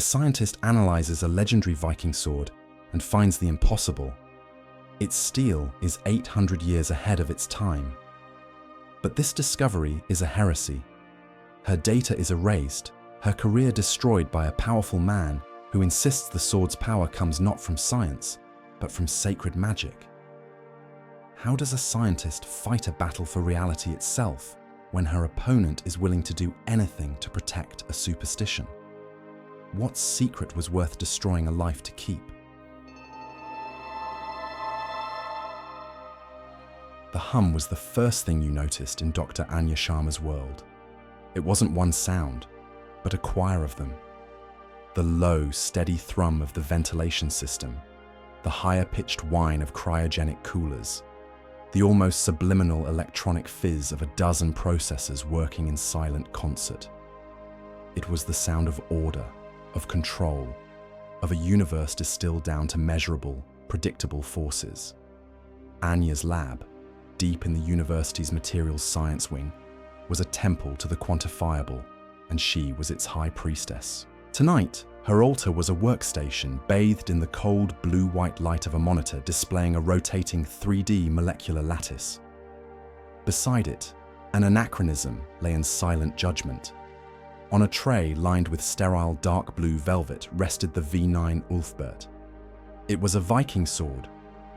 scientist analyzes a legendary Viking sword and finds the impossible. Its steel is 800 years ahead of its time. But this discovery is a heresy. Her data is erased, her career destroyed by a powerful man who insists the sword's power comes not from science, but from sacred magic. How does a scientist fight a battle for reality itself when her opponent is willing to do anything to protect a superstition? What secret was worth destroying a life to keep? The hum was the first thing you noticed in Dr. Anya Sharma's world. It wasn't one sound, but a choir of them. The low, steady thrum of the ventilation system, the higher-pitched whine of cryogenic coolers, the almost subliminal electronic fizz of a dozen processors working in silent concert. It was the sound of order, of control, of a universe distilled down to measurable, predictable forces. Anya's lab, deep in the university's materials science wing, was a temple to the quantifiable, and she was its high priestess. Tonight, her altar was a workstation bathed in the cold blue-white light of a monitor displaying a rotating 3D molecular lattice. Beside it, an anachronism lay in silent judgment. On a tray lined with sterile dark blue velvet rested the V9 Ulfberht. It was a Viking sword,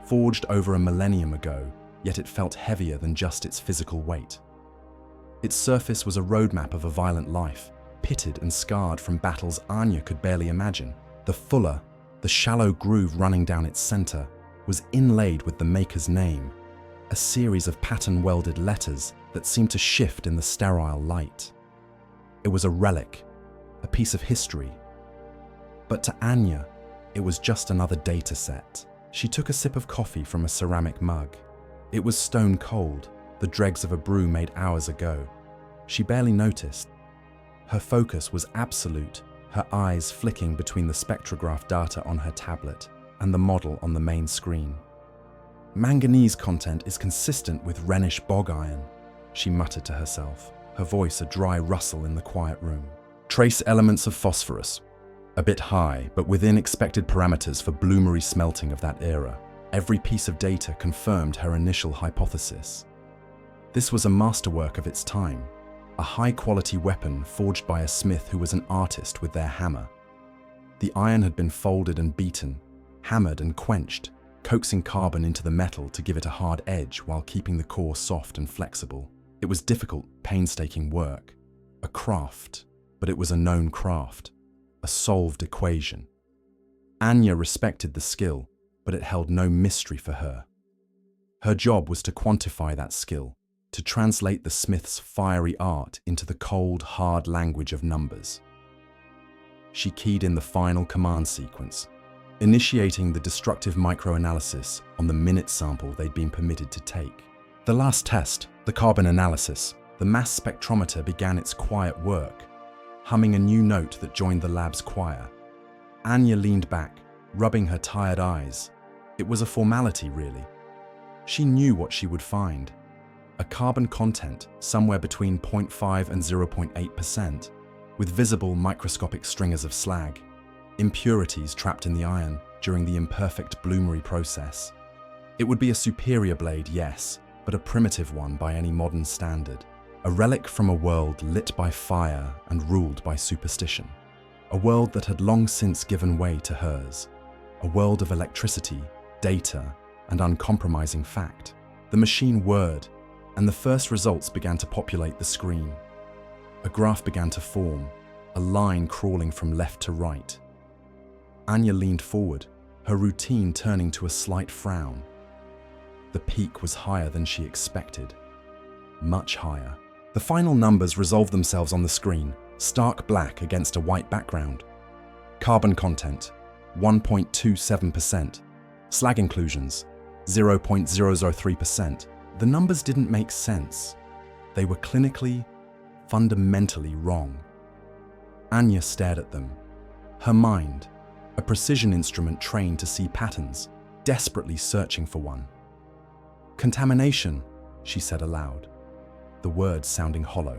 forged over a millennium ago, yet it felt heavier than just its physical weight. Its surface was a roadmap of a violent life, pitted and scarred from battles Anya could barely imagine. The fuller, the shallow groove running down its center, was inlaid with the maker's name, a series of pattern-welded letters that seemed to shift in the sterile light. It was a relic, a piece of history. But to Anya, it was just another data set. She took a sip of coffee from a ceramic mug. It was stone cold, the dregs of a brew made hours ago. She barely noticed. Her focus was absolute, her eyes flicking between the spectrograph data on her tablet and the model on the main screen. Manganese content is consistent with Rhenish bog iron, she muttered to herself, her voice a dry rustle in the quiet room. Trace elements of phosphorus, a bit high, but within expected parameters for bloomery smelting of that era. Every piece of data confirmed her initial hypothesis. This was a masterwork of its time, a high-quality weapon forged by a smith who was an artist with their hammer. The iron had been folded and beaten, hammered and quenched, coaxing carbon into the metal to give it a hard edge while keeping the core soft and flexible. It was difficult, painstaking work, a craft, but it was a known craft, a solved equation. Anya respected the skill, but it held no mystery for her. Her job was to quantify that skill, to translate the smith's fiery art into the cold, hard language of numbers. She keyed in the final command sequence, initiating the destructive microanalysis on the minute sample they'd been permitted to take. The last test, the carbon analysis, the mass spectrometer began its quiet work, humming a new note that joined the lab's choir. Anya leaned back, rubbing her tired eyes. It was a formality, really. She knew what she would find. A carbon content somewhere between 0.5 and 0.8%, with visible microscopic stringers of slag, impurities trapped in the iron during the imperfect bloomery process. It would be a superior blade, yes, but a primitive one by any modern standard. A relic from a world lit by fire and ruled by superstition. A world that had long since given way to hers. A world of electricity, data, and uncompromising fact. The machine whirred, and the first results began to populate the screen. A graph began to form, a line crawling from left to right. Anya leaned forward, her routine turning to a slight frown. The peak was higher than she expected. Much higher. The final numbers resolved themselves on the screen, stark black against a white background. Carbon content, 1.27%. Slag inclusions, 0.003%. The numbers didn't make sense. They were clinically, fundamentally wrong. Anya stared at them. Her mind, a precision instrument trained to see patterns, desperately searching for one. Contamination, she said aloud, the words sounding hollow.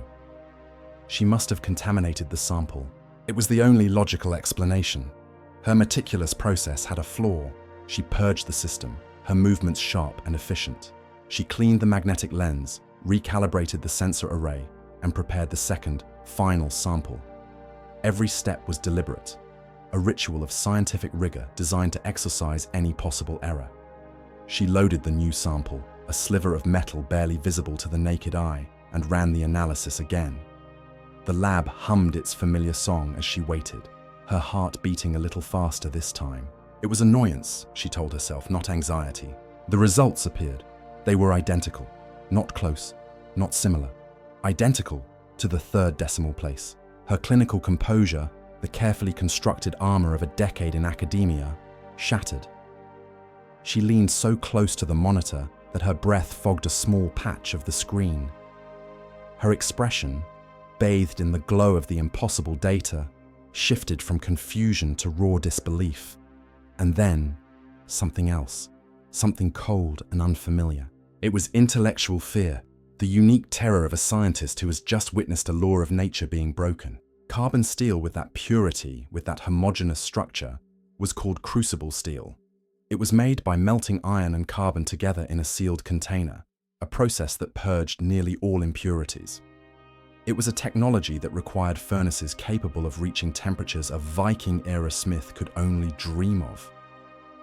She must have contaminated the sample, It was the only logical explanation. Her meticulous process had a flaw. She purged the system, her movements sharp and efficient. She cleaned the magnetic lens, recalibrated the sensor array, and prepared the second, final sample. Every step was deliberate, a ritual of scientific rigor designed to exorcise any possible error. She loaded the new sample, a sliver of metal barely visible to the naked eye, and ran the analysis again. The lab hummed its familiar song as she waited, her heart beating a little faster this time. It was annoyance, she told herself, not anxiety. The results appeared. They were identical, not close, not similar. Identical to the third decimal place. Her clinical composure, the carefully constructed armor of a decade in academia, shattered. She leaned so close to the monitor that her breath fogged a small patch of the screen. Her expression, bathed in the glow of the impossible data, shifted from confusion to raw disbelief. And then, something else, something cold and unfamiliar. It was intellectual fear, the unique terror of a scientist who has just witnessed a law of nature being broken. Carbon steel with that purity, with that homogeneous structure, was called crucible steel. It was made by melting iron and carbon together in a sealed container, a process that purged nearly all impurities. It was a technology that required furnaces capable of reaching temperatures a Viking-era smith could only dream of.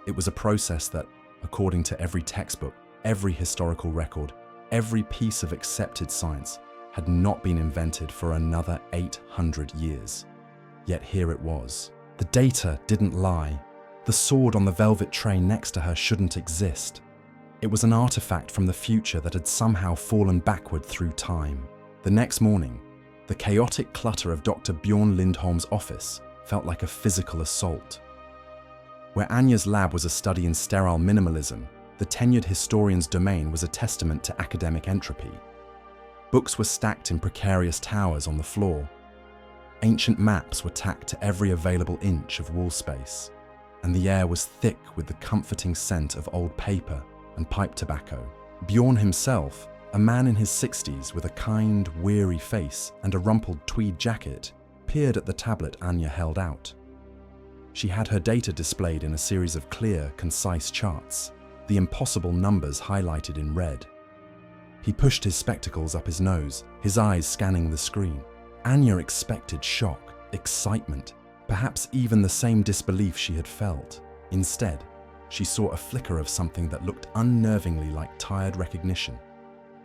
It was a process that, according to every textbook, every historical record, every piece of accepted science, had not been invented for another 800 years. Yet here it was. The data didn't lie. The sword on the velvet tray next to her shouldn't exist. It was an artifact from the future that had somehow fallen backward through time. The next morning, the chaotic clutter of Dr. Bjorn Lindholm's office felt like a physical assault. Where Anya's lab was a study in sterile minimalism, the tenured historian's domain was a testament to academic entropy. Books were stacked in precarious towers on the floor. Ancient maps were tacked to every available inch of wall space, and the air was thick with the comforting scent of old paper and pipe tobacco. Bjorn himself, a man in his 60s with a kind, weary face and a rumpled tweed jacket, peered at the tablet Anya held out. She had her data displayed in a series of clear, concise charts, the impossible numbers highlighted in red. He pushed his spectacles up his nose, his eyes scanning the screen. Anya expected shock, excitement, perhaps even the same disbelief she had felt. Instead, she saw a flicker of something that looked unnervingly like tired recognition.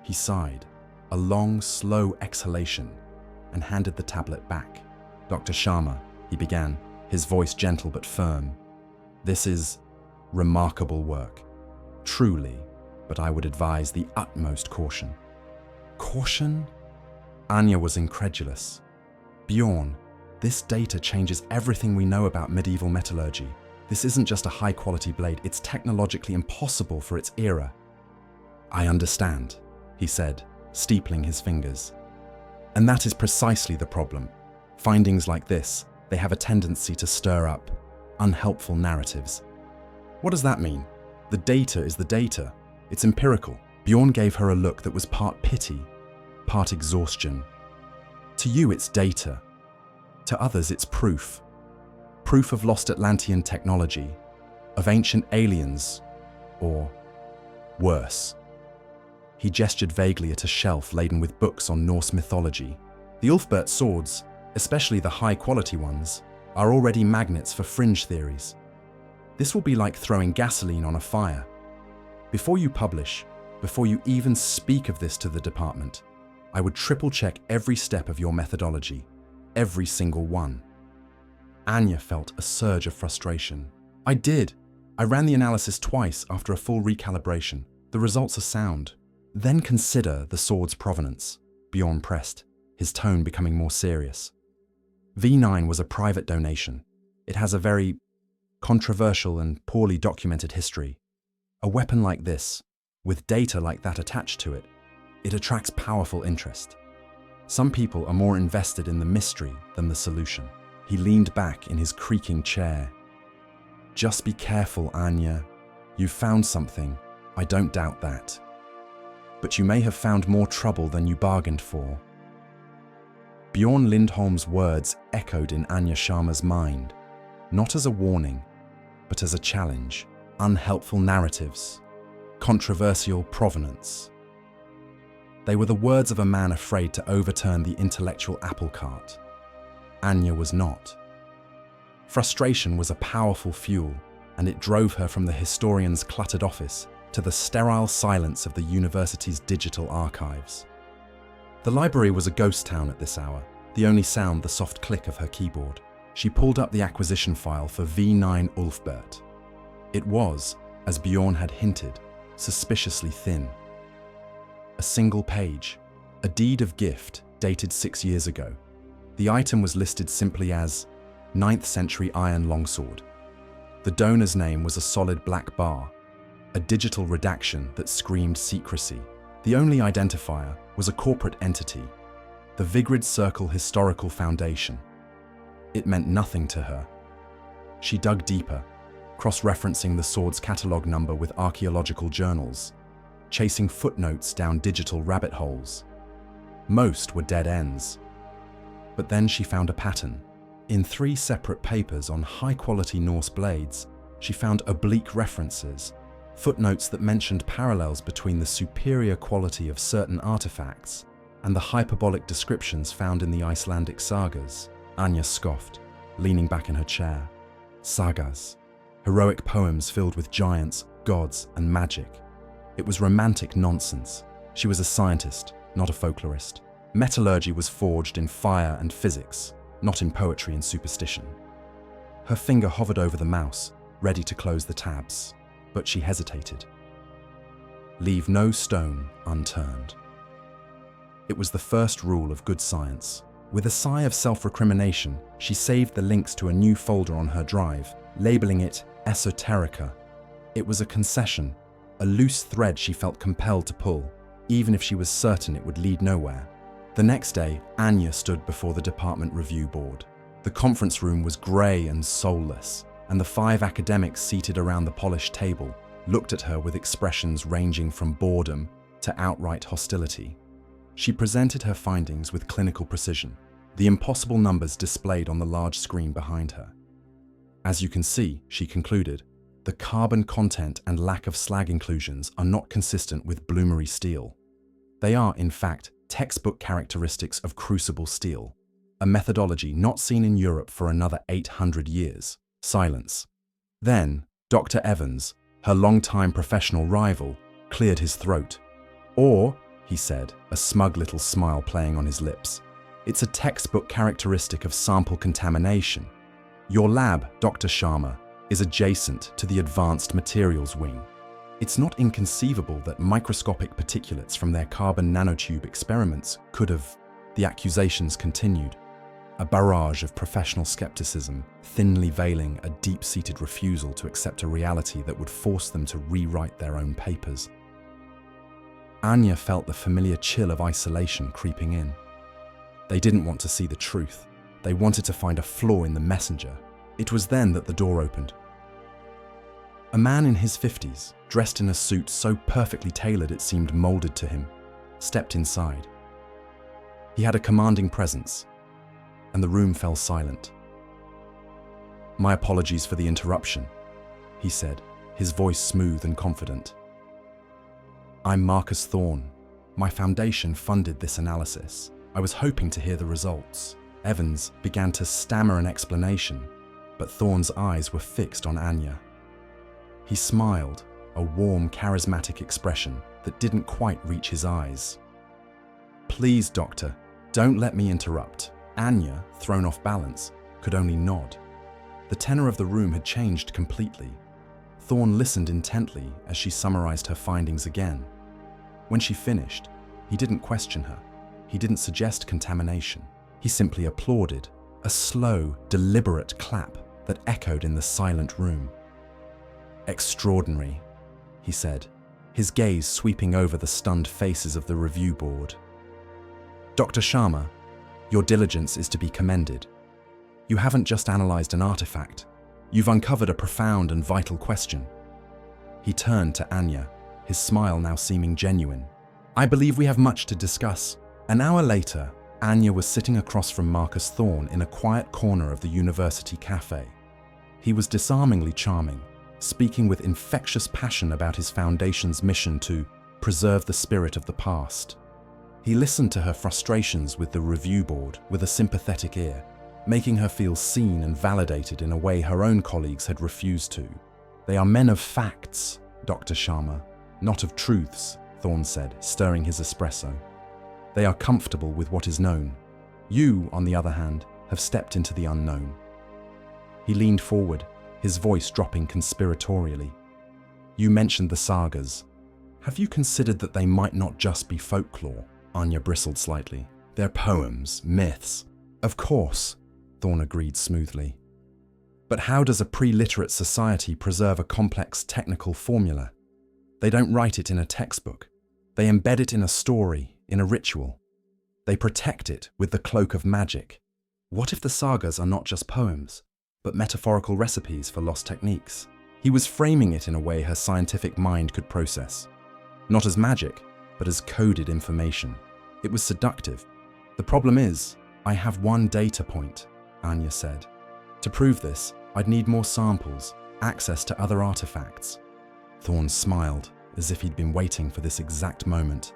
He sighed, a long, slow exhalation, and handed the tablet back. "Dr. Sharma," he began, his voice gentle but firm. "This is remarkable work. Truly, but I would advise the utmost caution." Caution? Anya was incredulous. "Bjorn, this data changes everything we know about medieval metallurgy. This isn't just a high-quality blade, it's technologically impossible for its era." "I understand," he said, steepling his fingers. "And that is precisely the problem. Findings like this, they have a tendency to stir up unhelpful narratives." "What does that mean? The data is the data. It's empirical." Bjorn gave her a look that was part pity, part exhaustion. "To you, it's data. To others, it's proof. Proof of lost Atlantean technology, of ancient aliens, or worse." He gestured vaguely at a shelf laden with books on Norse mythology. "The Ulfberht swords, especially the high-quality ones, are already magnets for fringe theories. This will be like throwing gasoline on a fire. Before you publish, before you even speak of this to the department, I would triple-check every step of your methodology, every single one." Anya felt a surge of frustration. "I did. I ran the analysis twice after a full recalibration. The results are sound." "Then consider the sword's provenance," Bjorn pressed, his tone becoming more serious. "V9 was a private donation. It has a very controversial and poorly documented history. A weapon like this, with data like that attached to it, it attracts powerful interest. Some people are more invested in the mystery than the solution." He leaned back in his creaking chair. "Just be careful, Anya. You've found something, I don't doubt that. But you may have found more trouble than you bargained for." Bjorn Lindholm's words echoed in Anya Sharma's mind, not as a warning, but as a challenge. Unhelpful narratives, controversial provenance. They were the words of a man afraid to overturn the intellectual apple cart. Anya was not. Frustration was a powerful fuel, and it drove her from the historian's cluttered office to the sterile silence of the university's digital archives. The library was a ghost town at this hour, the only sound the soft click of her keyboard. She pulled up the acquisition file for Viking Ulfberht. It was, as Bjorn had hinted, suspiciously thin. A single page, a deed of gift dated 6 years ago. The item was listed simply as 9th century iron longsword. The donor's name was a solid black bar, a digital redaction that screamed secrecy. The only identifier was a corporate entity, the Vigrid Circle Historical Foundation. It meant nothing to her. She dug deeper, cross-referencing the sword's catalogue number with archaeological journals, chasing footnotes down digital rabbit holes. Most were dead ends. But then she found a pattern. In 3 separate papers on high-quality Norse blades, she found oblique references, footnotes that mentioned parallels between the superior quality of certain artifacts and the hyperbolic descriptions found in the Icelandic sagas. Anya scoffed, leaning back in her chair. Sagas. Heroic poems filled with giants, gods, and magic. It was romantic nonsense. She was a scientist, not a folklorist. Metallurgy was forged in fire and physics, not in poetry and superstition. Her finger hovered over the mouse, ready to close the tabs, but she hesitated. Leave no stone unturned. It was the first rule of good science. With a sigh of self-recrimination, she saved the links to a new folder on her drive, labeling it Esoterica. It was a concession, a loose thread she felt compelled to pull, even if she was certain it would lead nowhere. The next day, Anya stood before the department review board. The conference room was grey and soulless, and the 5 academics seated around the polished table looked at her with expressions ranging from boredom to outright hostility. She presented her findings with clinical precision, the impossible numbers displayed on the large screen behind her. As you can see, she concluded, the carbon content and lack of slag inclusions are not consistent with bloomery steel. They are, in fact, textbook characteristics of Crucible steel, a methodology not seen in Europe for another 800 years. Silence. Then, Dr. Evans, her longtime professional rival, cleared his throat. Or, he said, a smug little smile playing on his lips, it's a textbook characteristic of sample contamination. Your lab, Dr. Sharma, is adjacent to the advanced materials wing. It's not inconceivable that microscopic particulates from their carbon nanotube experiments could have. The accusations continued, a barrage of professional skepticism, thinly veiling a deep-seated refusal to accept a reality that would force them to rewrite their own papers. Anya felt the familiar chill of isolation creeping in. They didn't want to see the truth. They wanted to find a flaw in the messenger. It was then that the door opened. A man in his 50s, dressed in a suit so perfectly tailored it seemed molded to him, stepped inside. He had a commanding presence, and the room fell silent. "My apologies for the interruption," he said, his voice smooth and confident. "I'm Marcus Thorne. My foundation funded this analysis. I was hoping to hear the results." Evans began to stammer an explanation, but Thorne's eyes were fixed on Anya. He smiled, a warm, charismatic expression that didn't quite reach his eyes. "Please, doctor, don't let me interrupt." Anya, thrown off balance, could only nod. The tenor of the room had changed completely. Thorne listened intently as she summarized her findings again. When she finished, he didn't question her. He didn't suggest contamination. He simply applauded, a slow, deliberate clap that echoed in the silent room. "Extraordinary," he said, his gaze sweeping over the stunned faces of the review board. "Dr. Sharma, your diligence is to be commended. You haven't just analyzed an artifact. You've uncovered a profound and vital question." He turned to Anya, his smile now seeming genuine. "I believe we have much to discuss." An hour later, Anya was sitting across from Marcus Thorne in a quiet corner of the university cafe. He was disarmingly charming, speaking with infectious passion about his foundation's mission to preserve the spirit of the past. He listened to her frustrations with the review board with a sympathetic ear, making her feel seen and validated in a way her own colleagues had refused to. "They are men of facts, Dr. Sharma, not of truths," Thorne said, stirring his espresso. "They are comfortable with what is known. You, on the other hand, have stepped into the unknown." He leaned forward, his voice dropping conspiratorially. "You mentioned the sagas. Have you considered that they might not just be folklore?" Anya bristled slightly. "They're poems, myths." "Of course," Thorne agreed smoothly. "But how does a pre-literate society preserve a complex technical formula? They don't write it in a textbook. They embed it in a story, in a ritual. They protect it with the cloak of magic. What if the sagas are not just poems, but metaphorical recipes for lost techniques?" He was framing it in a way her scientific mind could process. Not as magic, but as coded information. It was seductive. "The problem is, I have one data point," Anya said. "To prove this, I'd need more samples, access to other artifacts." Thorne smiled, as if he'd been waiting for this exact moment.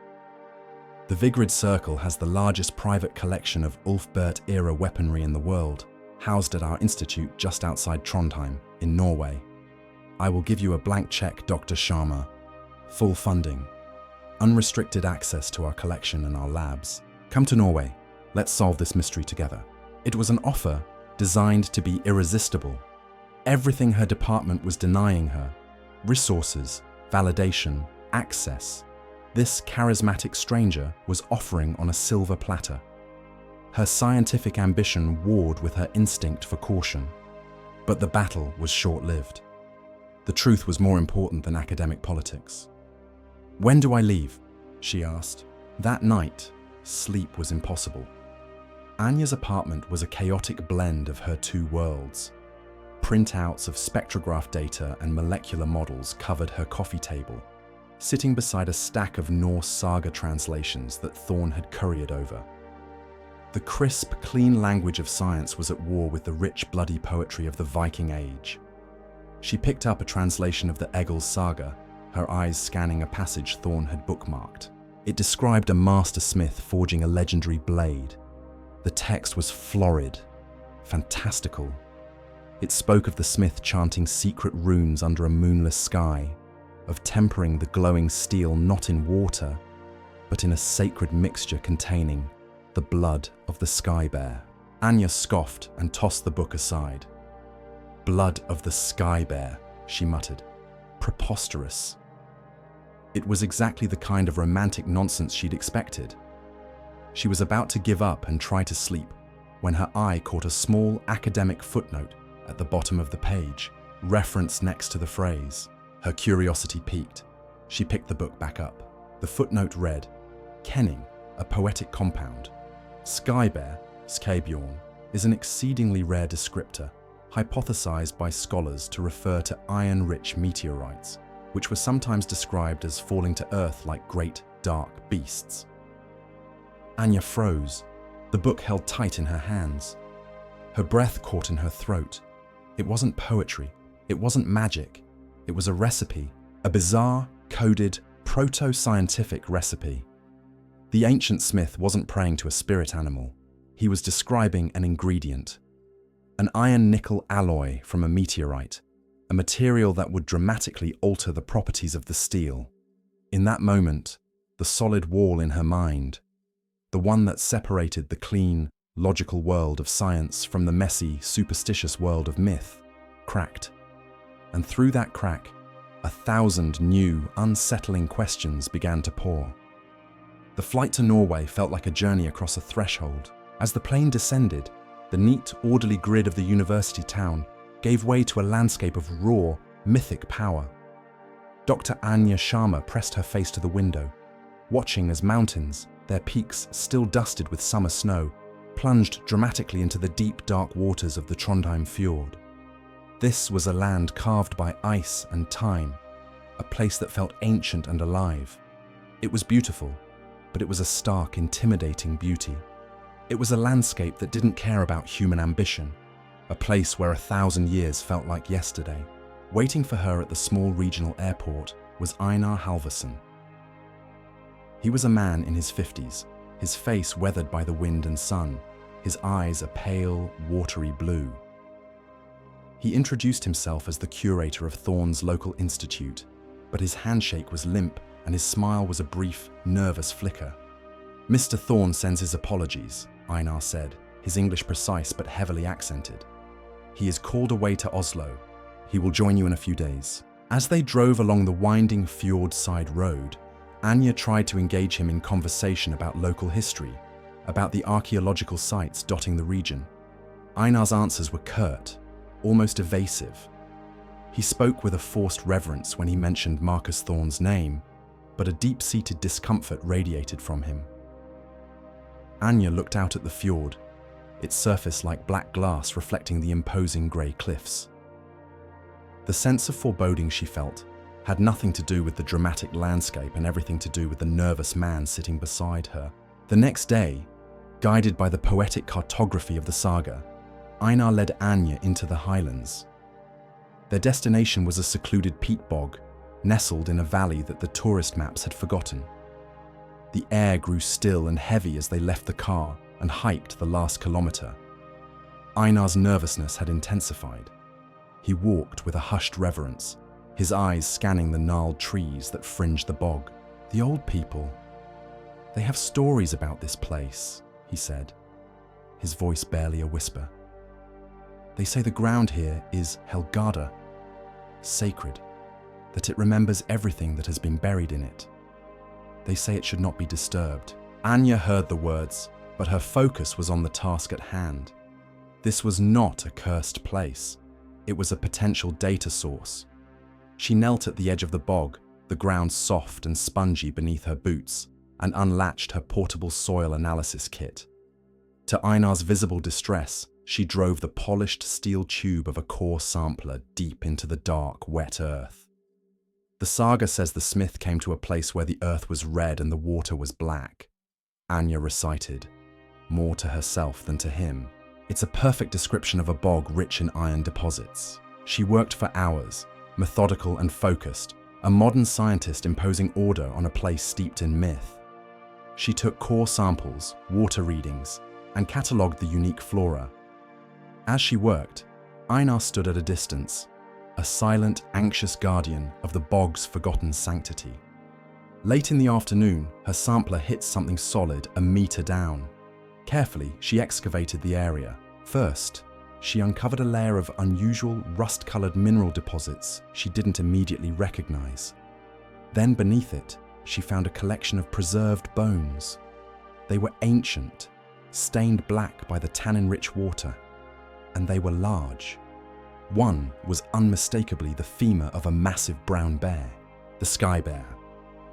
"The Vigrid Circle has the largest private collection of Ulfberht-era weaponry in the world, housed at our institute just outside Trondheim, in Norway. I will give you a blank check, Dr. Sharma. Full funding. Unrestricted access to our collection and our labs. Come to Norway. Let's solve this mystery together." It was an offer designed to be irresistible. Everything her department was denying her: resources, validation, access. This charismatic stranger was offering on a silver platter. Her scientific ambition warred with her instinct for caution. But the battle was short-lived. The truth was more important than academic politics. "When do I leave?" she asked. That night, sleep was impossible. Anya's apartment was a chaotic blend of her two worlds. Printouts of spectrograph data and molecular models covered her coffee table, sitting beside a stack of Norse saga translations that Thorne had couriered over. The crisp, clean language of science was at war with the rich, bloody poetry of the Viking Age. She picked up a translation of the Egil's saga, her eyes scanning a passage Thorne had bookmarked. It described a master smith forging a legendary blade. The text was florid, fantastical. It spoke of the smith chanting secret runes under a moonless sky, of tempering the glowing steel not in water, but in a sacred mixture containing the blood of the sky bear. Anya scoffed and tossed the book aside. "Blood of the sky bear," she muttered. Preposterous. It was exactly the kind of romantic nonsense she'd expected. She was about to give up and try to sleep when her eye caught a small academic footnote at the bottom of the page, referenced next to the phrase. Her curiosity piqued. She picked the book back up. The footnote read, "Kenning, a poetic compound. Skybear, skabjorn, is an exceedingly rare descriptor, hypothesized by scholars to refer to iron-rich meteorites, which were sometimes described as falling to Earth like great, dark beasts." Anya froze, the book held tight in her hands. Her breath caught in her throat. It wasn't poetry, it wasn't magic, it was a recipe, a bizarre, coded, proto-scientific recipe. The ancient smith wasn't praying to a spirit animal, he was describing an ingredient. An iron-nickel alloy from a meteorite, a material that would dramatically alter the properties of the steel. In that moment, the solid wall in her mind, the one that separated the clean, logical world of science from the messy, superstitious world of myth, cracked. And through that crack, 1,000 new, unsettling questions began to pour. The flight to Norway felt like a journey across a threshold. As the plane descended, the neat, orderly grid of the university town gave way to a landscape of raw, mythic power. Dr. Anya Sharma pressed her face to the window, watching as mountains, their peaks still dusted with summer snow, plunged dramatically into the deep, dark waters of the Trondheim fjord. This was a land carved by ice and time, a place that felt ancient and alive. It was beautiful, but it was a stark, intimidating beauty. It was a landscape that didn't care about human ambition, a place where 1,000 years felt like yesterday. Waiting for her at the small regional airport was Einar Halvorsen. He was a man in his 50s, his face weathered by the wind and sun, his eyes a pale, watery blue. He introduced himself as the curator of Thorne's local institute, but his handshake was limp and his smile was a brief, nervous flicker. "Mr. Thorne sends his apologies," Einar said, his English precise but heavily accented. "He is called away to Oslo. He will join you in a few days." As they drove along the winding fjord-side road, Anya tried to engage him in conversation about local history, about the archaeological sites dotting the region. Einar's answers were curt, almost evasive. He spoke with a forced reverence when he mentioned Marcus Thorne's name, but a deep-seated discomfort radiated from him. Anya looked out at the fjord, its surface like black glass reflecting the imposing grey cliffs. The sense of foreboding she felt had nothing to do with the dramatic landscape and everything to do with the nervous man sitting beside her. The next day, guided by the poetic cartography of the saga, Einar led Anya into the highlands. Their destination was a secluded peat bog, nestled in a valley that the tourist maps had forgotten. The air grew still and heavy as they left the car and hiked the last kilometre. Einar's nervousness had intensified. He walked with a hushed reverence, his eyes scanning the gnarled trees that fringed the bog. "The old people, they have stories about this place," he said, his voice barely a whisper. "They say the ground here is Helgada, sacred, that it remembers everything that has been buried in it. They say it should not be disturbed." Anya heard the words, but her focus was on the task at hand. This was not a cursed place. It was a potential data source. She knelt at the edge of the bog, the ground soft and spongy beneath her boots, and unlatched her portable soil analysis kit. To Einar's visible distress, she drove the polished steel tube of a core sampler deep into the dark, wet earth. The saga says the smith came to a place where the earth was red and the water was black. Anya recited, more to herself than to him. It's a perfect description of a bog rich in iron deposits. She worked for hours, methodical and focused, a modern scientist imposing order on a place steeped in myth. She took core samples, water readings, and catalogued the unique flora. As she worked, Einar stood at a distance, a silent, anxious guardian of the bog's forgotten sanctity. Late in the afternoon, her sampler hit something solid a metre down. Carefully, she excavated the area. First, she uncovered a layer of unusual, rust-coloured mineral deposits she didn't immediately recognise. Then beneath it, she found a collection of preserved bones. They were ancient, stained black by the tannin-rich water, and they were large. One was unmistakably the femur of a massive brown bear, the sky bear.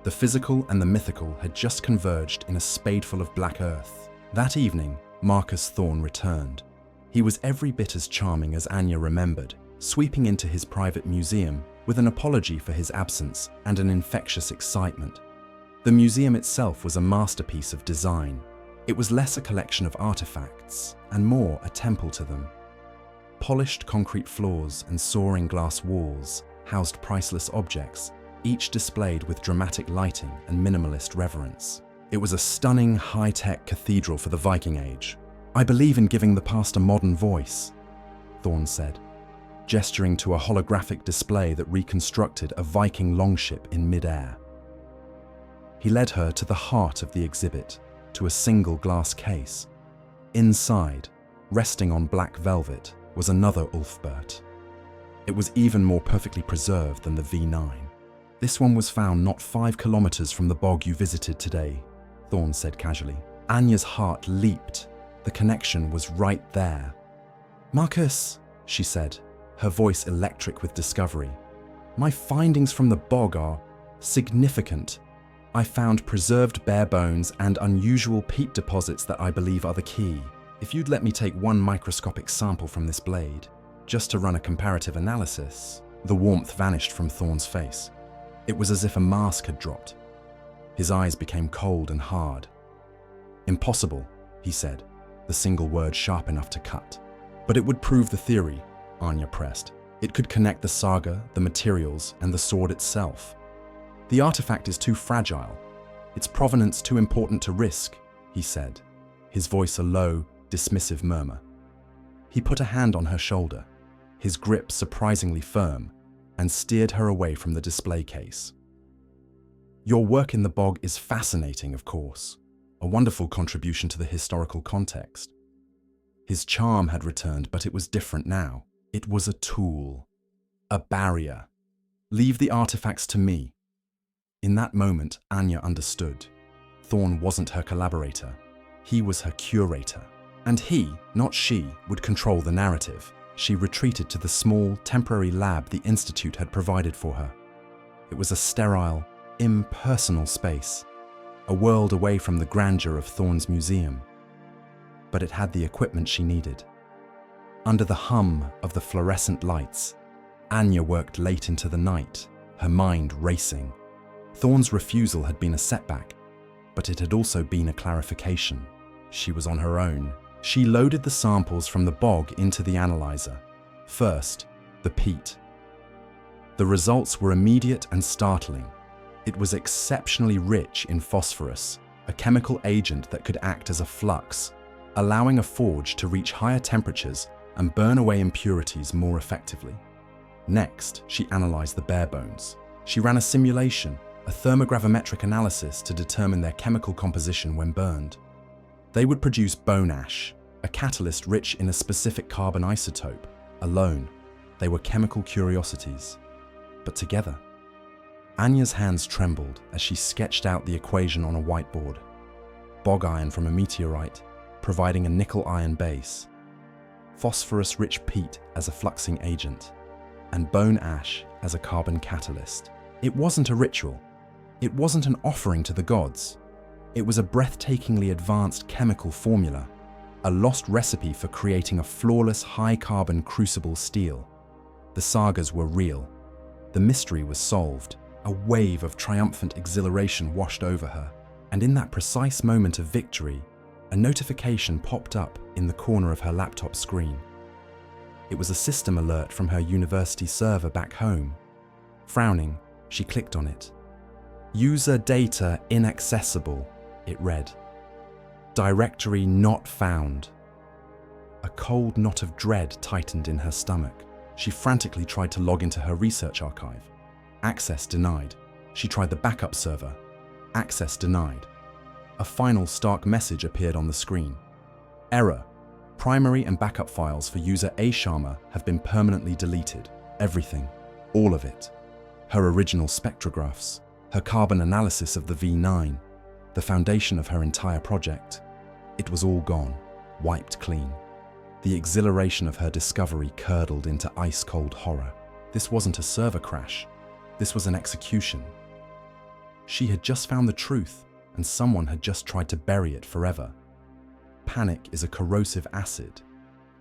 The physical and the mythical had just converged in a spadeful of black earth. That evening, Marcus Thorne returned. He was every bit as charming as Anya remembered, sweeping into his private museum with an apology for his absence and an infectious excitement. The museum itself was a masterpiece of design. It was less a collection of artifacts and more a temple to them. Polished concrete floors and soaring glass walls housed priceless objects, each displayed with dramatic lighting and minimalist reverence. It was a stunning, high-tech cathedral for the Viking Age. "I believe in giving the past a modern voice," Thorne said, gesturing to a holographic display that reconstructed a Viking longship in mid-air. He led her to the heart of the exhibit, to a single glass case. Inside, resting on black velvet, was another Ulfberht. It was even more perfectly preserved than the V9. "This one was found not 5 kilometers from the bog you visited today," Thorne said casually. Anya's heart leaped. The connection was right there. "Marcus," she said, her voice electric with discovery, "my findings from the bog are significant. I found preserved bare bones and unusual peat deposits that I believe are the key. If you'd let me take one microscopic sample from this blade, just to run a comparative analysis." The warmth vanished from Thorne's face. It was as if a mask had dropped. His eyes became cold and hard. "Impossible," he said, the single word sharp enough to cut. But it would prove the theory, Anya pressed. It could connect the saga, the materials, and the sword itself. The artifact is too fragile. Its provenance too important to risk, he said, his voice a low, dismissive murmur. He put a hand on her shoulder, his grip surprisingly firm, and steered her away from the display case. Your work in the bog is fascinating, of course, a wonderful contribution to the historical context. His charm had returned, but it was different now. It was a tool, a barrier. Leave the artifacts to me. In that moment, Anya understood. Thorne wasn't her collaborator. He was her curator. And he, not she, would control the narrative. She retreated to the small, temporary lab the Institute had provided for her. It was a sterile, impersonal space, a world away from the grandeur of Thorne's museum. But it had the equipment she needed. Under the hum of the fluorescent lights, Anya worked late into the night, her mind racing. Thorne's refusal had been a setback, but it had also been a clarification. She was on her own. She loaded the samples from the bog into the analyzer. First, the peat. The results were immediate and startling. It was exceptionally rich in phosphorus, a chemical agent that could act as a flux, allowing a forge to reach higher temperatures and burn away impurities more effectively. Next, she analyzed the bare bones. She ran a simulation, a thermogravimetric analysis to determine their chemical composition when burned. They would produce bone ash, a catalyst rich in a specific carbon isotope. Alone, they were chemical curiosities. But together, Anya's hands trembled as she sketched out the equation on a whiteboard. Bog iron from a meteorite, providing a nickel-iron base. Phosphorus-rich peat as a fluxing agent, and bone ash as a carbon catalyst. It wasn't a ritual. It wasn't an offering to the gods. It was a breathtakingly advanced chemical formula, a lost recipe for creating a flawless high-carbon crucible steel. The sagas were real. The mystery was solved. A wave of triumphant exhilaration washed over her, and in that precise moment of victory, a notification popped up in the corner of her laptop screen. It was a system alert from her university server back home. Frowning, she clicked on it. User data inaccessible, it read. Directory not found. A cold knot of dread tightened in her stomach. She frantically tried to log into her research archive. Access denied. She tried the backup server. Access denied. A final stark message appeared on the screen. Error. Primary and backup files for user Anya Sharma have been permanently deleted. Everything. All of it. Her original spectrographs. Her carbon analysis of the V9. The foundation of her entire project. It was all gone. Wiped clean. The exhilaration of her discovery curdled into ice-cold horror. This wasn't a server crash. This was an execution. She had just found the truth, and someone had just tried to bury it forever. Panic is a corrosive acid.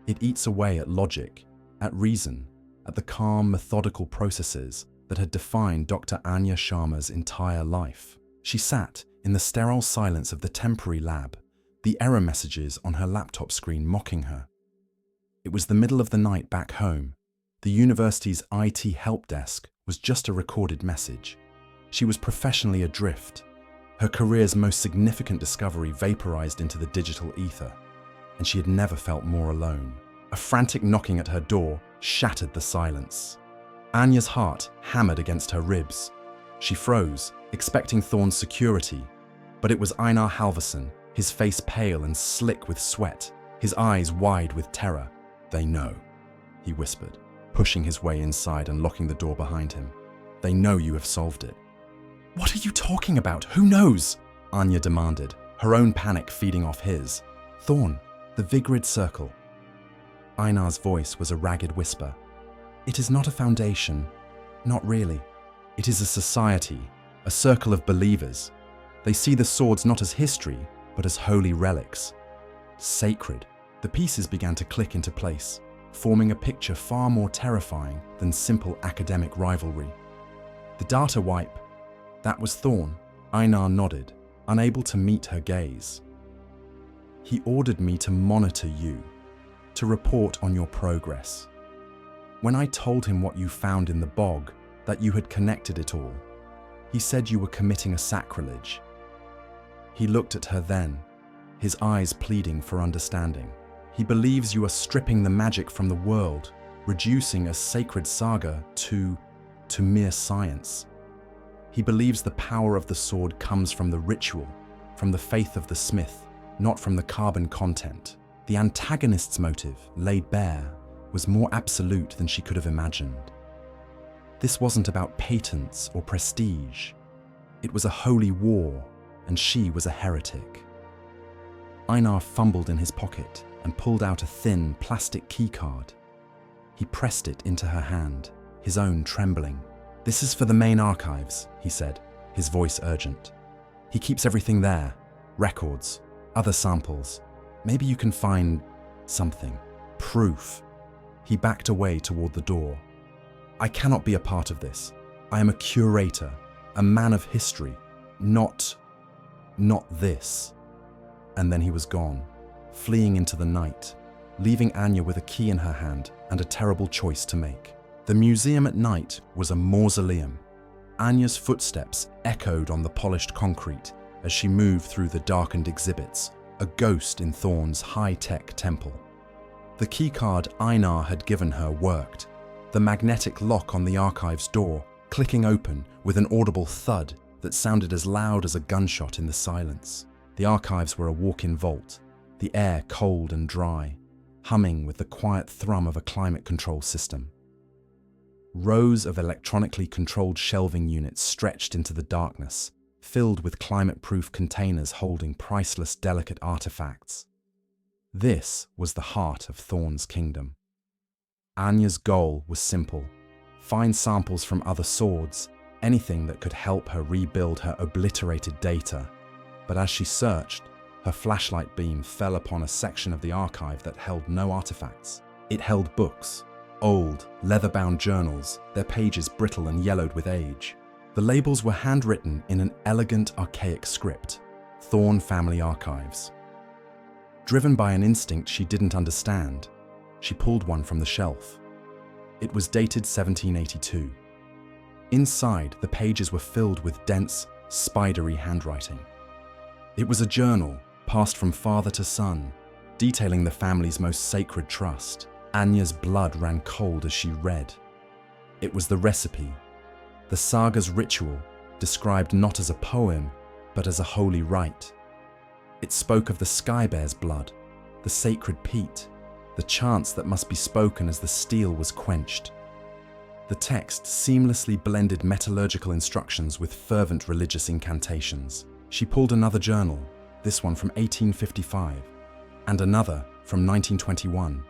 It eats away at logic, at reason, at the calm, methodical processes that had defined Dr. Anya Sharma's entire life. She sat in the sterile silence of the temporary lab, the error messages on her laptop screen mocking her. It was the middle of the night back home. The university's IT help desk was just a recorded message. She was professionally adrift. Her career's most significant discovery vaporized into the digital ether, and she had never felt more alone. A frantic knocking at her door shattered the silence. Anya's heart hammered against her ribs. She froze, expecting Thorne's security, but it was Einar Halvorsen, his face pale and slick with sweat, his eyes wide with terror. They know, he whispered, pushing his way inside and locking the door behind him. They know you have solved it. What are you talking about? Who knows? Anya demanded, her own panic feeding off his. Thorne, the Vigrid circle. Einar's voice was a ragged whisper. It is not a foundation. Not really. It is a society, a circle of believers. They see the swords not as history, but as holy relics. Sacred. The pieces began to click into place, forming a picture far more terrifying than simple academic rivalry. The data wipe. That was Thorne. Einar nodded, unable to meet her gaze. He ordered me to monitor you, to report on your progress. When I told him what you found in the bog, that you had connected it all, he said you were committing a sacrilege. He looked at her then, his eyes pleading for understanding. He believes you are stripping the magic from the world, reducing a sacred saga to mere science. He believes the power of the sword comes from the ritual, from the faith of the smith, not from the carbon content. The antagonist's motive, laid bare, was more absolute than she could have imagined. This wasn't about patents or prestige. It was a holy war, and she was a heretic. Einar fumbled in his pocket and pulled out a thin plastic keycard. He pressed it into her hand, his own trembling. "This is for the main archives," he said, his voice urgent. "He keeps everything there, records, other samples. Maybe you can find something, proof." He backed away toward the door. "I cannot be a part of this. I am a curator, a man of history, not this." And then he was gone, fleeing into the night, leaving Anya with a key in her hand and a terrible choice to make. The museum at night was a mausoleum. Anya's footsteps echoed on the polished concrete as she moved through the darkened exhibits, a ghost in Thorne's high-tech temple. The keycard Einar had given her worked, the magnetic lock on the archive's door clicking open with an audible thud that sounded as loud as a gunshot in the silence. The archives were a walk-in vault, the air cold and dry, humming with the quiet thrum of a climate control system. Rows of electronically controlled shelving units stretched into the darkness, filled with climate-proof containers holding priceless, delicate artifacts. This was the heart of Thorne's kingdom. Anya's goal was simple: find samples from other swords, anything that could help her rebuild her obliterated data. But as she searched, her flashlight beam fell upon a section of the archive that held no artifacts. It held books, old, leather-bound journals, their pages brittle and yellowed with age. The labels were handwritten in an elegant, archaic script: Thorne Family Archives. Driven by an instinct she didn't understand, she pulled one from the shelf. It was dated 1782. Inside, the pages were filled with dense, spidery handwriting. It was a journal, passed from father to son, detailing the family's most sacred trust. Anya's blood ran cold as she read. It was the recipe, the Sagas ritual, described not as a poem, but as a holy rite. It spoke of the sky bear's blood, the sacred peat, the chants that must be spoken as the steel was quenched. The text seamlessly blended metallurgical instructions with fervent religious incantations. She pulled another journal, this one from 1855, and another from 1921.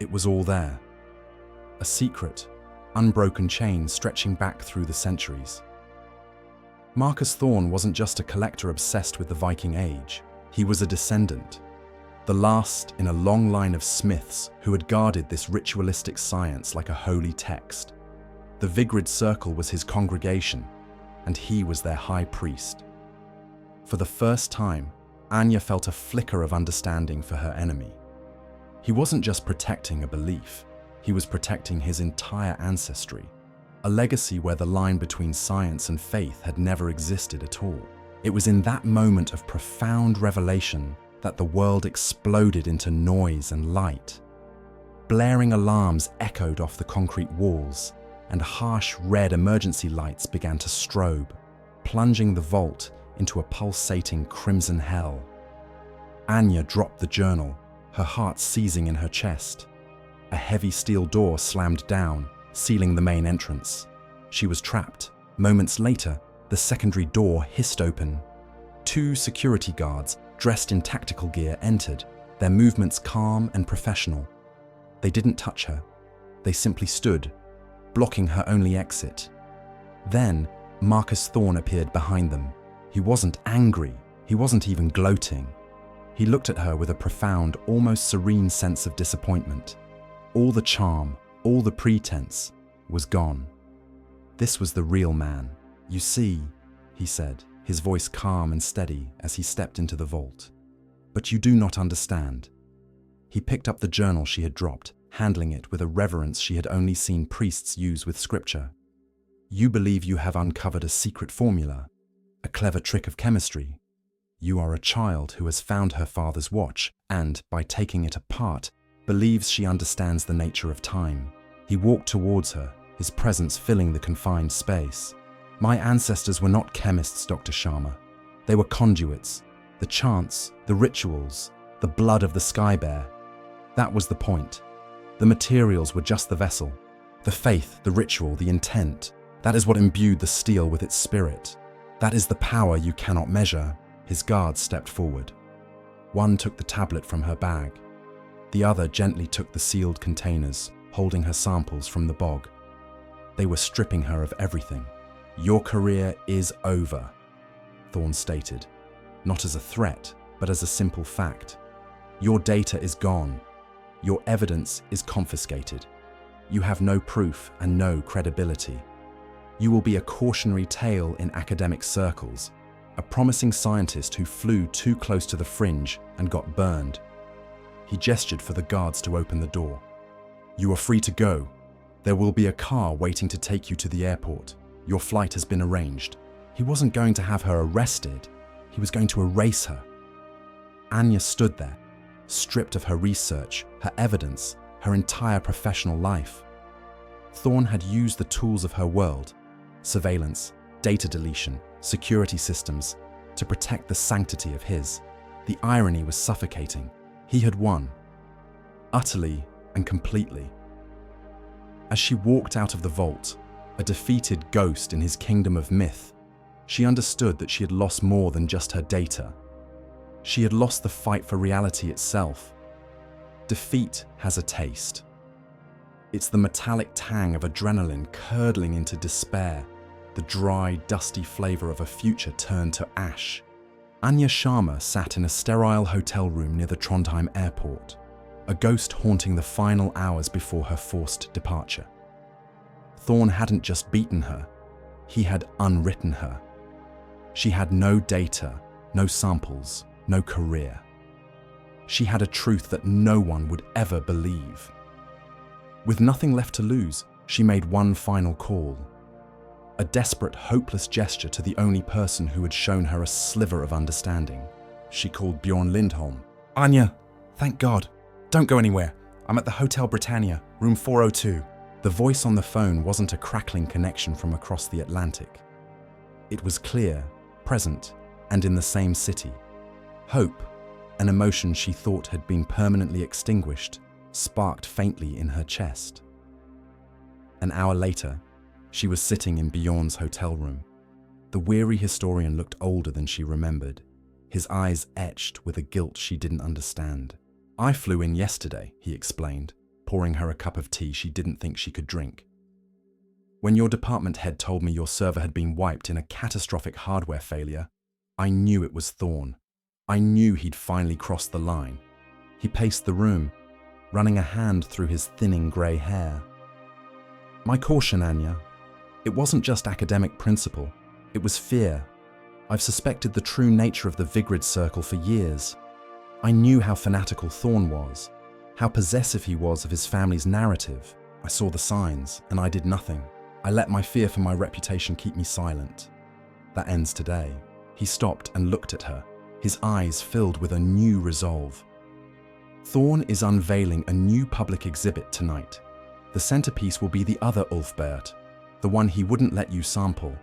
It was all there. A secret, unbroken chain stretching back through the centuries. Marcus Thorne wasn't just a collector obsessed with the Viking Age. He was a descendant, the last in a long line of smiths who had guarded this ritualistic science like a holy text. The Vigrid circle was his congregation, and he was their high priest. For the first time, Anya felt a flicker of understanding for her enemy. He wasn't just protecting a belief, he was protecting his entire ancestry, a legacy where the line between science and faith had never existed at all. It was in that moment of profound revelation that the world exploded into noise and light. Blaring alarms echoed off the concrete walls, and harsh red emergency lights began to strobe, plunging the vault into a pulsating crimson hell. Anya dropped the journal, her heart seizing in her chest. A heavy steel door slammed down, sealing the main entrance. She was trapped. Moments later, the secondary door hissed open. 2 security guards, dressed in tactical gear, entered, their movements calm and professional. They didn't touch her. They simply stood, blocking her only exit. Then, Marcus Thorne appeared behind them. He wasn't angry. He wasn't even gloating. He looked at her with a profound, almost serene sense of disappointment. All the charm, all the pretense, was gone. This was the real man. "You see," he said, his voice calm and steady as he stepped into the vault. But you do not understand. He picked up the journal she had dropped, handling it with a reverence she had only seen priests use with scripture. You believe you have uncovered a secret formula, a clever trick of chemistry. You are a child who has found her father's watch and, by taking it apart, believes she understands the nature of time. He walked towards her, his presence filling the confined space. My ancestors were not chemists, Dr. Sharma. They were conduits. The chants, the rituals, the blood of the sky bear. That was the point. The materials were just the vessel. The faith, the ritual, the intent. That is what imbued the steel with its spirit. That is the power you cannot measure. His guards stepped forward. One took the tablet from her bag. The other gently took the sealed containers, holding her samples from the bog. They were stripping her of everything. Your career is over, Thorne stated, not as a threat, but as a simple fact. Your data is gone. Your evidence is confiscated. You have no proof and no credibility. You will be a cautionary tale in academic circles, a promising scientist who flew too close to the fringe and got burned. He gestured for the guards to open the door. You are free to go. There will be a car waiting to take you to the airport. Your flight has been arranged. He wasn't going to have her arrested. He was going to erase her. Anya stood there, stripped of her research, her evidence, her entire professional life. Thorne had used the tools of her world, surveillance, data deletion, security systems, to protect the sanctity of his. The irony was suffocating. He had won, utterly and completely. As she walked out of the vault, a defeated ghost in his kingdom of myth, she understood that she had lost more than just her data. She had lost the fight for reality itself. Defeat has a taste. It's the metallic tang of adrenaline curdling into despair, the dry, dusty flavor of a future turned to ash. Anya Sharma sat in a sterile hotel room near the Trondheim airport, a ghost haunting the final hours before her forced departure. Thorne hadn't just beaten her, he had unwritten her. She had no data, no samples, no career. She had a truth that no one would ever believe. With nothing left to lose, she made one final call. A desperate, hopeless gesture to the only person who had shown her a sliver of understanding. She called Bjorn Lindholm. Anya, thank God. Don't go anywhere. I'm at the Hotel Britannia, room 402. The voice on the phone wasn't a crackling connection from across the Atlantic. It was clear, present, and in the same city. Hope, an emotion she thought had been permanently extinguished, sparked faintly in her chest. An hour later, she was sitting in Bjorn's hotel room. The weary historian looked older than she remembered, his eyes etched with a guilt she didn't understand. I flew in yesterday, he explained, pouring her a cup of tea she didn't think she could drink. When your department head told me your server had been wiped in a catastrophic hardware failure, I knew it was Thorne. I knew he'd finally crossed the line. He paced the room, running a hand through his thinning grey hair. My caution, Anya. It wasn't just academic principle, it was fear. I've suspected the true nature of the Vigrid circle for years. I knew how fanatical Thorne was, how possessive he was of his family's narrative. I saw the signs, and I did nothing. I let my fear for my reputation keep me silent. That ends today. He stopped and looked at her, his eyes filled with a new resolve. Thorne is unveiling a new public exhibit tonight. The centerpiece will be the other Ulfberht, the one he wouldn't let you sample.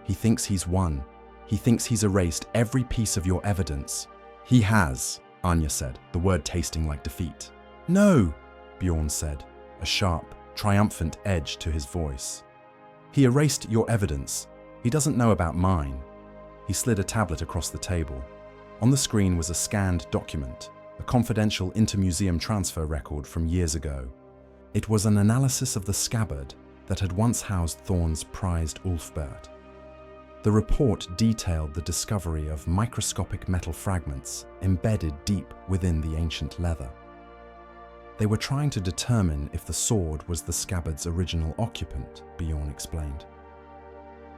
He thinks he's won. He thinks he's erased every piece of your evidence. He has, Anya said, the word tasting like defeat. No, Bjorn said, a sharp, triumphant edge to his voice. He erased your evidence. He doesn't know about mine. He slid a tablet across the table. On the screen was a scanned document, a confidential inter-museum transfer record from years ago. It was an analysis of the scabbard that had once housed Thorne's prized Ulfberht. The report detailed the discovery of microscopic metal fragments embedded deep within the ancient leather. They were trying to determine if the sword was the scabbard's original occupant, Bjorn explained.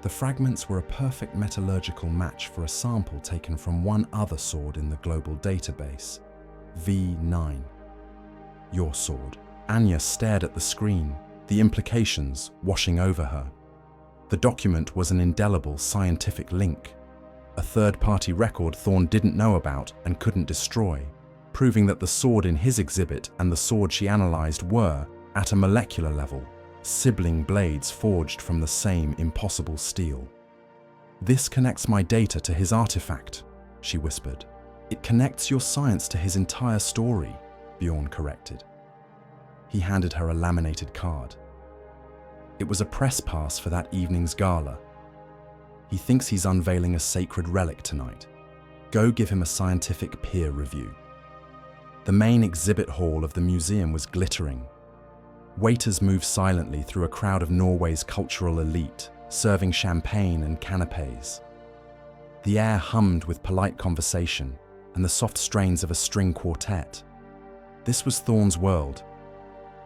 The fragments were a perfect metallurgical match for a sample taken from one other sword in the global database, V9. Your sword. Anya stared at the screen, the implications washing over her. The document was an indelible scientific link, a third-party record Thorne didn't know about and couldn't destroy, proving that the sword in his exhibit and the sword she analysed were, at a molecular level, sibling blades forged from the same impossible steel. "This connects my data to his artifact," she whispered. "It connects your science to his entire story," Bjorn corrected. He handed her a laminated card. It was a press pass for that evening's gala. "He thinks he's unveiling a sacred relic tonight. Go give him a scientific peer review." The main exhibit hall of the museum was glittering. Waiters moved silently through a crowd of Norway's cultural elite, serving champagne and canapés. The air hummed with polite conversation and the soft strains of a string quartet. This was Thorne's world,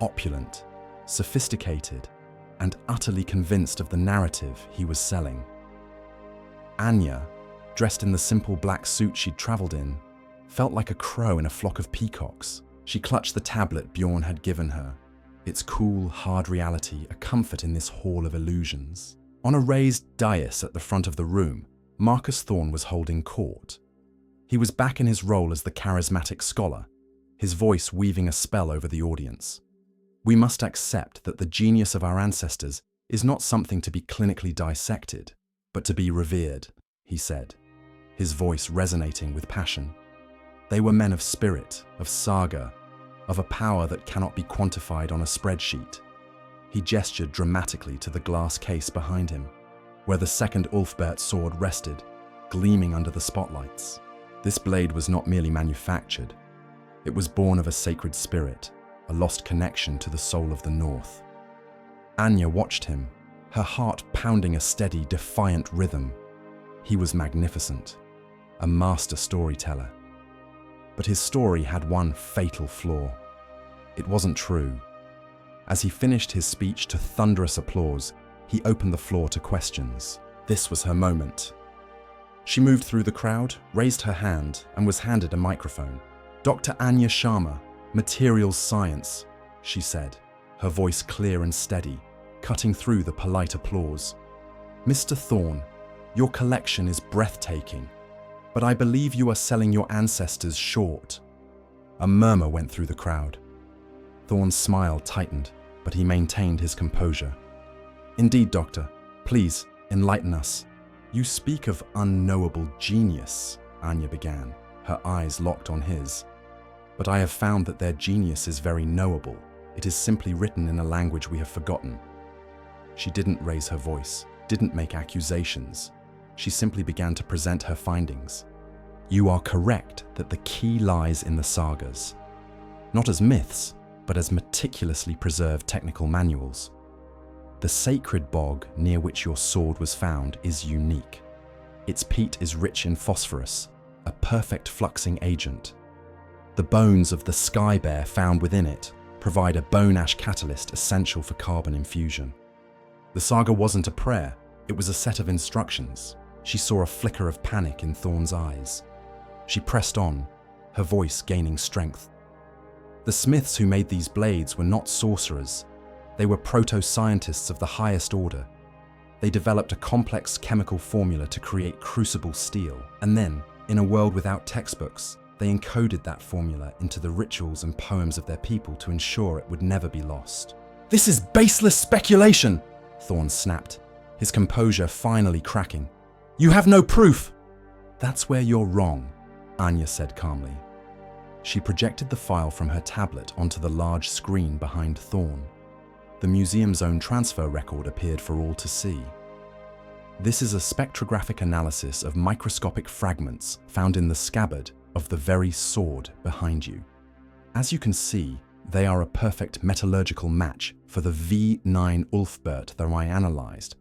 opulent, sophisticated, and utterly convinced of the narrative he was selling. Anya, dressed in the simple black suit she'd travelled in, felt like a crow in a flock of peacocks. She clutched the tablet Bjorn had given her, its cool, hard reality a comfort in this hall of illusions. On a raised dais at the front of the room, Marcus Thorne was holding court. He was back in his role as the charismatic scholar, his voice weaving a spell over the audience. "We must accept that the genius of our ancestors is not something to be clinically dissected, but to be revered," he said, his voice resonating with passion. "They were men of spirit, of saga, of a power that cannot be quantified on a spreadsheet." He gestured dramatically to the glass case behind him, where the second Ulfberht sword rested, gleaming under the spotlights. This blade was not merely manufactured. It was born of a sacred spirit, a lost connection to the soul of the North. Anya watched him, her heart pounding a steady, defiant rhythm. He was magnificent, a master storyteller. But his story had one fatal flaw. It wasn't true. As he finished his speech to thunderous applause, he opened the floor to questions. This was her moment. She moved through the crowd, raised her hand, and was handed a microphone. "Dr. Anya Sharma, Materials Science," she said, her voice clear and steady, cutting through the polite applause. "Mr. Thorne, your collection is breathtaking, but I believe you are selling your ancestors short." A murmur went through the crowd. Thorne's smile tightened, but he maintained his composure. "Indeed, Doctor. Please, enlighten us." "You speak of unknowable genius," Anya began, her eyes locked on his. "But I have found that their genius is very knowable. It is simply written in a language we have forgotten." She didn't raise her voice, didn't make accusations. She simply began to present her findings. "You are correct that the key lies in the sagas. Not as myths, but as meticulously preserved technical manuals. The sacred bog near which your sword was found is unique. Its peat is rich in phosphorus, a perfect fluxing agent. The bones of the sky bear found within it provide a bone ash catalyst essential for carbon infusion. The saga wasn't a prayer, it was a set of instructions." She saw a flicker of panic in Thorne's eyes. She pressed on, her voice gaining strength. "The smiths who made these blades were not sorcerers. They were proto-scientists of the highest order. They developed a complex chemical formula to create crucible steel, and then, in a world without textbooks, they encoded that formula into the rituals and poems of their people to ensure it would never be lost." "This is baseless speculation!" Thorne snapped, his composure finally cracking. "You have no proof!" "That's where you're wrong," Anya said calmly. She projected the file from her tablet onto the large screen behind Thorne. The museum's own transfer record appeared for all to see. "This is a spectrographic analysis of microscopic fragments found in the scabbard of the very sword behind you. As you can see, they are a perfect metallurgical match for the V9 Ulfberht that I analysed,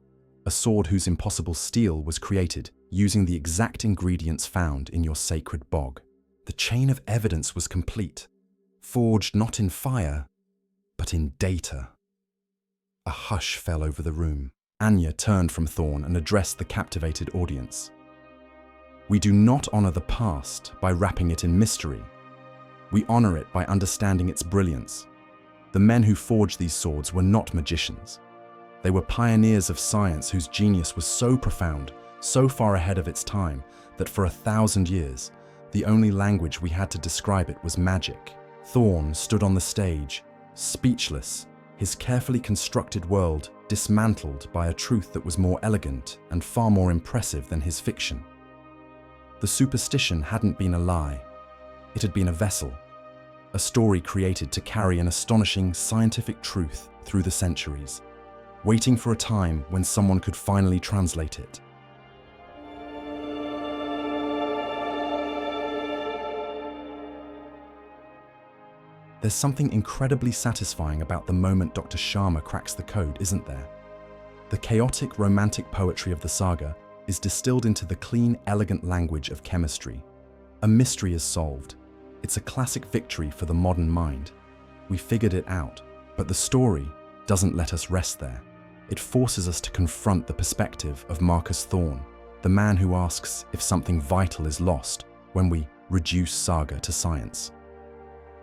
a sword whose impossible steel was created using the exact ingredients found in your sacred bog. The chain of evidence was complete, forged not in fire, but in data." A hush fell over the room. Anya turned from Thorne and addressed the captivated audience. We do not honor the past by wrapping it in mystery. We honor it by understanding its brilliance. The men who forged these swords were not magicians. They were pioneers of science whose genius was so profound, so far ahead of its time, that for 1,000 years, the only language we had to describe it was magic. Thorne stood on the stage, speechless, his carefully constructed world dismantled by a truth that was more elegant and far more impressive than his fiction. The superstition hadn't been a lie. It had been a vessel, a story created to carry an astonishing scientific truth through the centuries, waiting for a time when someone could finally translate it. There's something incredibly satisfying about the moment Dr. Sharma cracks the code, isn't there? The chaotic, romantic poetry of the saga is distilled into the clean, elegant language of chemistry. A mystery is solved. It's a classic victory for the modern mind. We figured it out, but the story doesn't let us rest there. It forces us to confront the perspective of Marcus Thorne, the man who asks if something vital is lost when we reduce saga to science.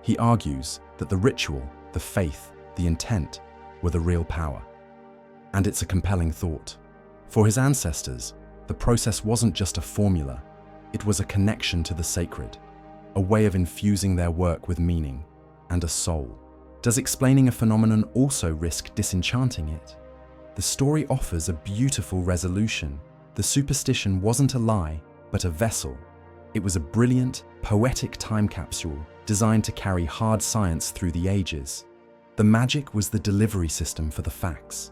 He argues that the ritual, the faith, the intent were the real power. And it's a compelling thought. For his ancestors, the process wasn't just a formula, it was a connection to the sacred, a way of infusing their work with meaning and a soul. Does explaining a phenomenon also risk disenchanting it? The story offers a beautiful resolution. The superstition wasn't a lie, but a vessel. It was a brilliant, poetic time capsule designed to carry hard science through the ages. The magic was the delivery system for the facts.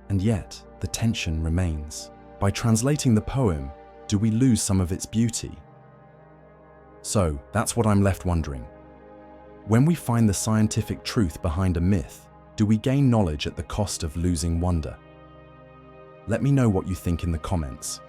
And yet, the tension remains. By translating the poem, do we lose some of its beauty? So, that's what I'm left wondering. When we find the scientific truth behind a myth, do we gain knowledge at the cost of losing wonder? Let me know what you think in the comments.